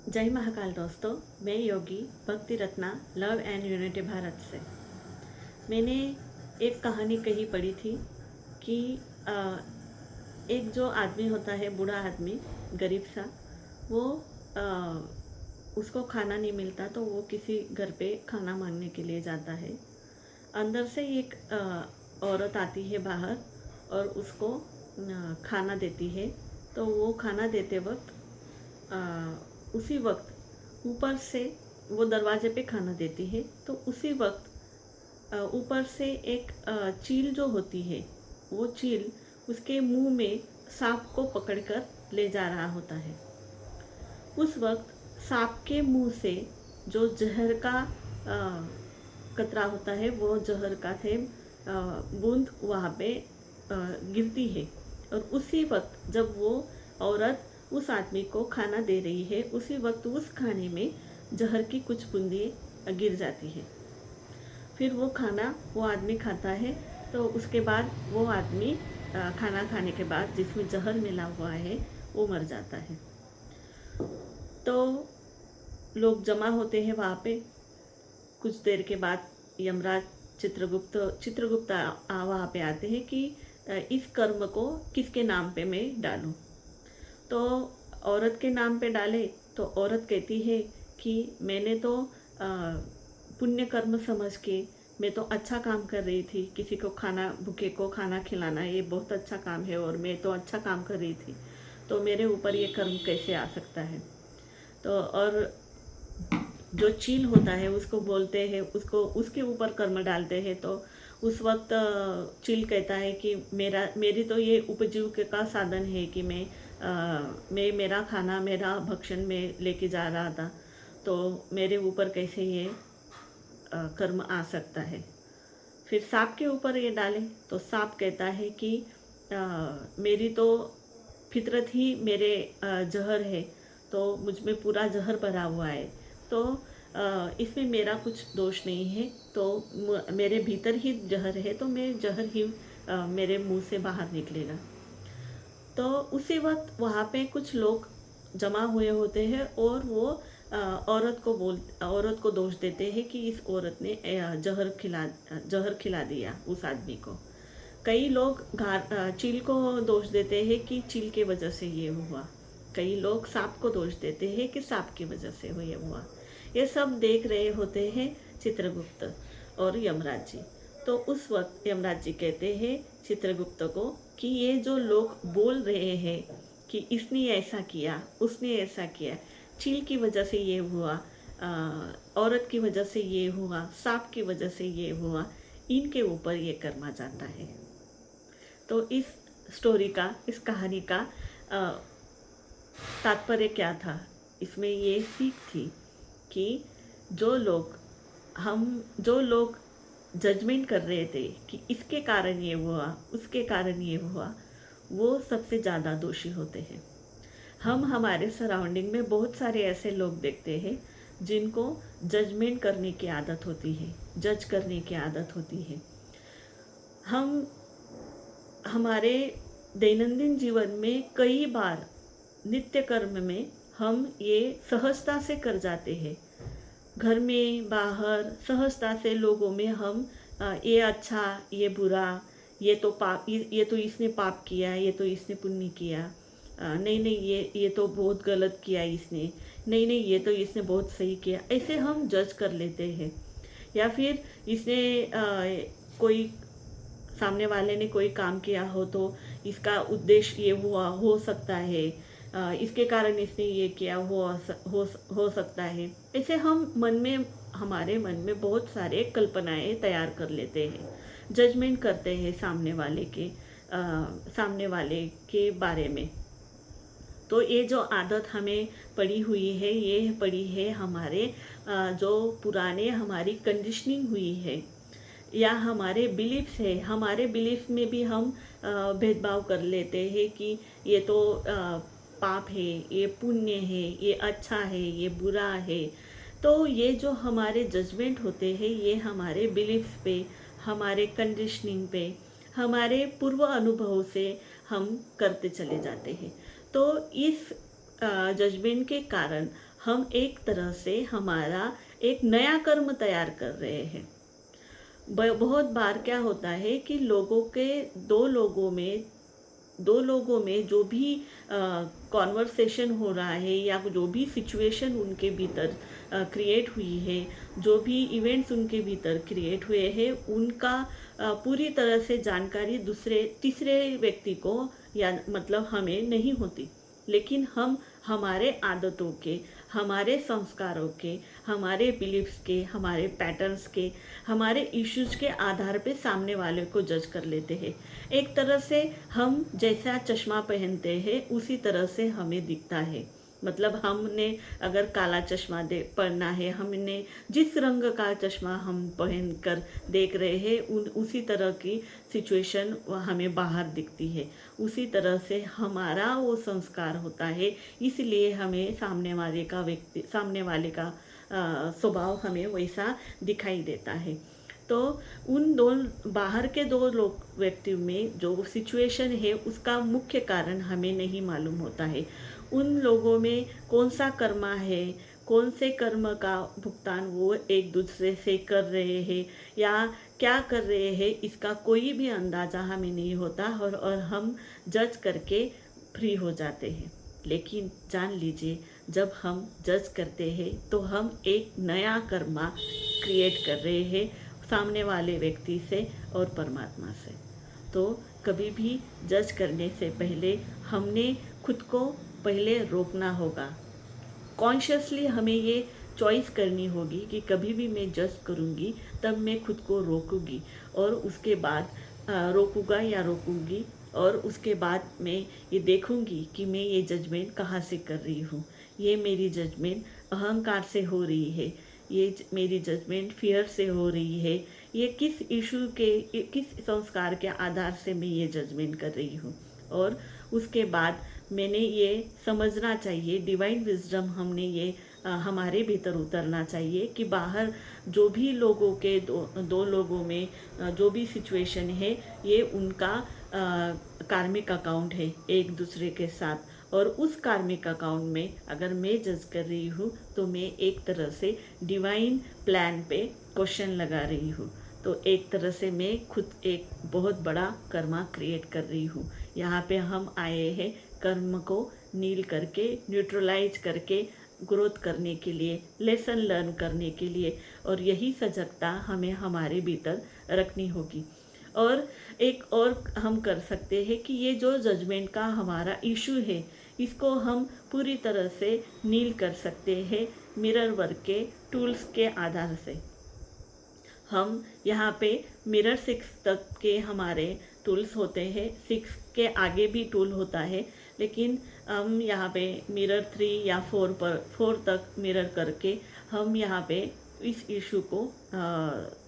जय महाकाल दोस्तों। मैं योगी भक्ति Ratna love and unity Bharat से। मैंने एक कहानी कहीं पढ़ी थी कि एक जो आदमी होता है, बूढ़ा आदमी, गरीब सा, वो उसको खाना नहीं मिलता तो वो किसी घर पे खाना मांगने के लिए जाता है। अंदर से एक औरत आती है बाहर और उसको खाना देती है। तो वो खाना देते वक्त उसी वक्त ऊपर से वो दरवाजे पे खाना देती है, तो उसी वक्त ऊपर से एक चील जो होती है, वो चील उसके मुंह में सांप को पकड़कर ले जा रहा होता है। उस वक्त सांप के मुंह से जो जहर का कतरा होता है, वो जहर का थे बूंद वहाँ पे गिरती है। और उसी वक्त जब वो औरत उस आदमी को खाना दे रही है, उसी वक्त उस खाने में जहर की कुछ बूंदें गिर जाती है। फिर वो खाना वो आदमी खाता है। तो उसके बाद वो आदमी खाना खाने के बाद जिसमें जहर मिला हुआ है वो मर जाता है। तो लोग जमा होते हैं वहाँ पे। कुछ देर के बाद यमराज चित्रगुप्त वहाँ पे आते हैं कि इस कर्म को किसके नाम पे मैं डालूं। तो औरत के नाम पे डाले तो औरत कहती है कि मैंने तो पुण्य कर्म समझ के, मैं तो अच्छा काम कर रही थी, किसी को खाना, भूखे को खाना खिलाना ये बहुत अच्छा काम है और मैं तो अच्छा काम कर रही थी, तो मेरे ऊपर ये कर्म कैसे आ सकता है। तो और जो चील होता है उसको बोलते हैं, उसको उसके ऊपर कर्म डालते हैं। तो उस वक्त चील कहता है कि मेरी तो ये उपजीविका का साधन है कि मैं मेरा खाना, मेरा भक्षण में लेके जा रहा था, तो मेरे ऊपर कैसे ये कर्म आ सकता है। फिर सांप के ऊपर ये डाले तो सांप कहता है कि मेरी तो फितरत ही मेरे जहर है, तो मुझ में पूरा जहर भरा हुआ है, तो इसमें मेरा कुछ दोष नहीं है, तो मेरे भीतर ही जहर है, तो मैं जहर ही मेरे मुंह से बाहर निकलेगा। तो उसी वक्त वहाँ पे कुछ लोग जमा हुए होते हैं और वो औरत को दोष देते हैं कि इस औरत ने जहर खिला दिया उस आदमी को। कई लोग चील को दोष देते हैं कि चील के वजह से ये हुआ। कई लोग सांप को दोष देते हैं कि सांप की वजह से ये हुआ। ये सब देख रहे होते हैं चित्रगुप्त और यमराज जी। तो उस वक्त यमराज जी कहते हैं चित्रगुप्त को कि ये जो लोग बोल रहे हैं कि इसने ऐसा किया, उसने ऐसा किया, चील की वजह से ये हुआ, औरत की वजह से ये हुआ, सांप की वजह से ये हुआ, इनके ऊपर ये कर्मा जाता है। तो इस स्टोरी का, इस कहानी का तात्पर्य क्या था? इसमें ये सीख थी कि जो लोग जजमेंट कर रहे थे कि इसके कारण ये हुआ, उसके कारण ये हुआ, वो सबसे ज़्यादा दोषी होते हैं। हम हमारे सराउंडिंग में बहुत सारे ऐसे लोग देखते हैं जिनको जजमेंट करने की आदत होती है, जज करने की आदत होती है। हम हमारे दैनंदिन जीवन में कई बार नित्य कर्म में हम ये सहजता से कर जाते हैं। घर में, बाहर सहजता से लोगों में हम ये अच्छा, ये बुरा, ये तो पाप, ये तो इसने पाप किया, ये तो इसने पुण्य किया, नहीं नहीं ये तो बहुत गलत किया इसने, नहीं नहीं ये तो इसने बहुत सही किया, ऐसे हम जज कर लेते हैं। या फिर इसने कोई, सामने वाले ने कोई काम किया हो तो इसका उद्देश्य ये हुआ हो सकता है, इसके कारण इसने ये किया हो सकता है। ऐसे हम हमारे मन में बहुत सारे कल्पनाएं तैयार कर लेते हैं, जजमेंट करते हैं सामने वाले के बारे में। तो ये जो आदत हमें पड़ी हुई है, ये पड़ी है हमारे जो पुराने हमारी कंडीशनिंग हुई है, या हमारे बिलीफ्स है। हमारे बिलीफ में भी हम भेदभाव कर लेते हैं कि ये तो पाप है, ये पुण्य है, ये अच्छा है, ये बुरा है। तो ये जो हमारे जजमेंट होते हैं, ये हमारे बिलीफ्स पे, हमारे कंडीशनिंग पे, हमारे पूर्व अनुभव से हम करते चले जाते हैं। तो इस जजमेंट के कारण हम एक तरह से हमारा एक नया कर्म तैयार कर रहे हैं। बहुत बार क्या होता है कि दो लोगों में जो भी कॉन्वर्सेशन हो रहा है या जो भी सिचुएशन उनके भीतर क्रिएट हुई है, जो भी इवेंट्स उनके भीतर क्रिएट हुए हैं, उनका पूरी तरह से जानकारी तीसरे व्यक्ति को या मतलब हमें नहीं होती। लेकिन हम हमारे आदतों के, हमारे संस्कारों के, हमारे बिलीफ्स के, हमारे पैटर्न्स के, हमारे इश्यूज के आधार पे सामने वाले को जज कर लेते हैं। एक तरह से हम जैसा चश्मा पहनते हैं उसी तरह से हमें दिखता है। मतलब हमने अगर काला चश्मा पहना है, हमने जिस रंग का चश्मा हम पहन कर देख रहे हैं उसी तरह की सिचुएशन हमें बाहर दिखती है। उसी तरह से हमारा वो संस्कार होता है, इसलिए हमें सामने वाले का स्वभाव हमें वैसा दिखाई देता है। तो बाहर के दो व्यक्तियों में जो सिचुएशन है उसका मुख्य कारण हमें नहीं मालूम होता है। उन लोगों में कौन सा कर्मा है, कौन से कर्म का भुगतान वो एक दूसरे से कर रहे हैं या क्या कर रहे हैं, इसका कोई भी अंदाज़ा हमें नहीं होता और हम जज करके फ्री हो जाते हैं। लेकिन जान लीजिए, जब हम जज करते हैं तो हम एक नया कर्मा क्रिएट कर रहे हैं सामने वाले व्यक्ति से और परमात्मा से। तो कभी भी जज करने से पहले हमने खुद को पहले रोकना होगा। कॉन्शियसली हमें ये चॉइस करनी होगी कि कभी भी मैं जज करूँगी तब मैं खुद को रोकूंगी और उसके बाद रोकूंगी और उसके बाद मैं ये देखूंगी कि मैं ये जजमेंट कहाँ से कर रही हूँ। ये मेरी जजमेंट अहंकार से हो रही है, ये मेरी जजमेंट फियर से हो रही है, ये किस संस्कार के आधार से मैं ये जजमेंट कर रही हूँ। और उसके बाद मैंने ये समझना चाहिए, डिवाइन विजडम हमने ये हमारे भीतर उतरना चाहिए कि बाहर जो भी लोगों के दो लोगों में जो भी सिचुएशन है, ये उनका कार्मिक अकाउंट है एक दूसरे के साथ। और उस कार्मिक अकाउंट में अगर मैं जज कर रही हूँ तो मैं एक तरह से डिवाइन प्लान पे क्वेश्चन लगा रही हूँ। तो एक तरह से मैं खुद एक बहुत बड़ा कर्मा क्रिएट कर रही हूँ। यहाँ पे हम आए हैं कर्म को नील करके, न्यूट्रलाइज करके, ग्रोथ करने के लिए, लेसन लर्न करने के लिए। और यही सजगता हमें हमारे भीतर रखनी होगी। और एक और हम कर सकते हैं कि ये जो जजमेंट का हमारा इशू है, इसको हम पूरी तरह से नील कर सकते हैं मिरर वर्क के टूल्स के आधार से। हम यहाँ पे मिरर 6 तक के हमारे टूल्स होते हैं, 6 के आगे भी टूल होता है, लेकिन हम यहाँ पे मिरर 3 या 4 तक मिरर करके हम यहाँ पे इस इशू को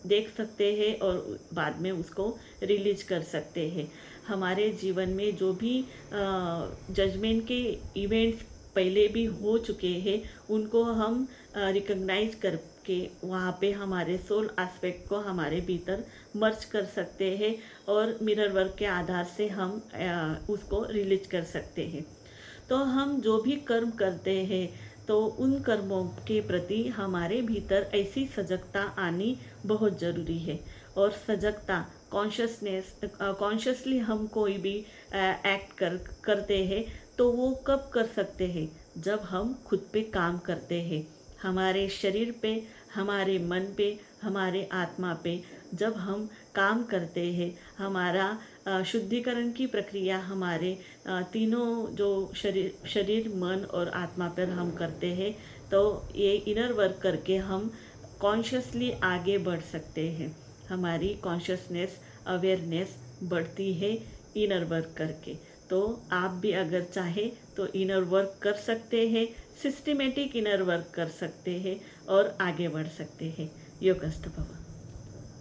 देख सकते हैं और बाद में उसको रिलीज कर सकते हैं। हमारे जीवन में जो भी जजमेंट के इवेंट्स पहले भी हो चुके हैं, उनको हम रिकॉग्नाइज करके वहाँ पे हमारे सोल एस्पेक्ट को हमारे भीतर मर्ज कर सकते हैं और मिरर वर्क के आधार से हम उसको रिलीज कर सकते हैं। तो हम जो भी कर्म करते हैं तो उन कर्मों के प्रति हमारे भीतर ऐसी सजगता आनी बहुत ज़रूरी है। और सजगता कॉन्शियसली हम कोई भी एक्ट करते हैं तो वो कब कर सकते हैं, जब हम खुद पे काम करते हैं, हमारे शरीर पे, हमारे मन पे, हमारे आत्मा पे जब हम काम करते हैं। हमारा शुद्धिकरण की प्रक्रिया हमारे तीनों जो शरीर, मन और आत्मा पर हम करते हैं, तो ये इनर वर्क करके हम कॉन्शियसली आगे बढ़ सकते हैं। हमारी कॉन्शियसनेस, अवेयरनेस बढ़ती है इनर वर्क करके। तो आप भी अगर चाहे तो इनर वर्क कर सकते हैं, सिस्टमेटिक इनर वर्क कर सकते हैं और आगे बढ़ सकते हैं। योगस्थ भव।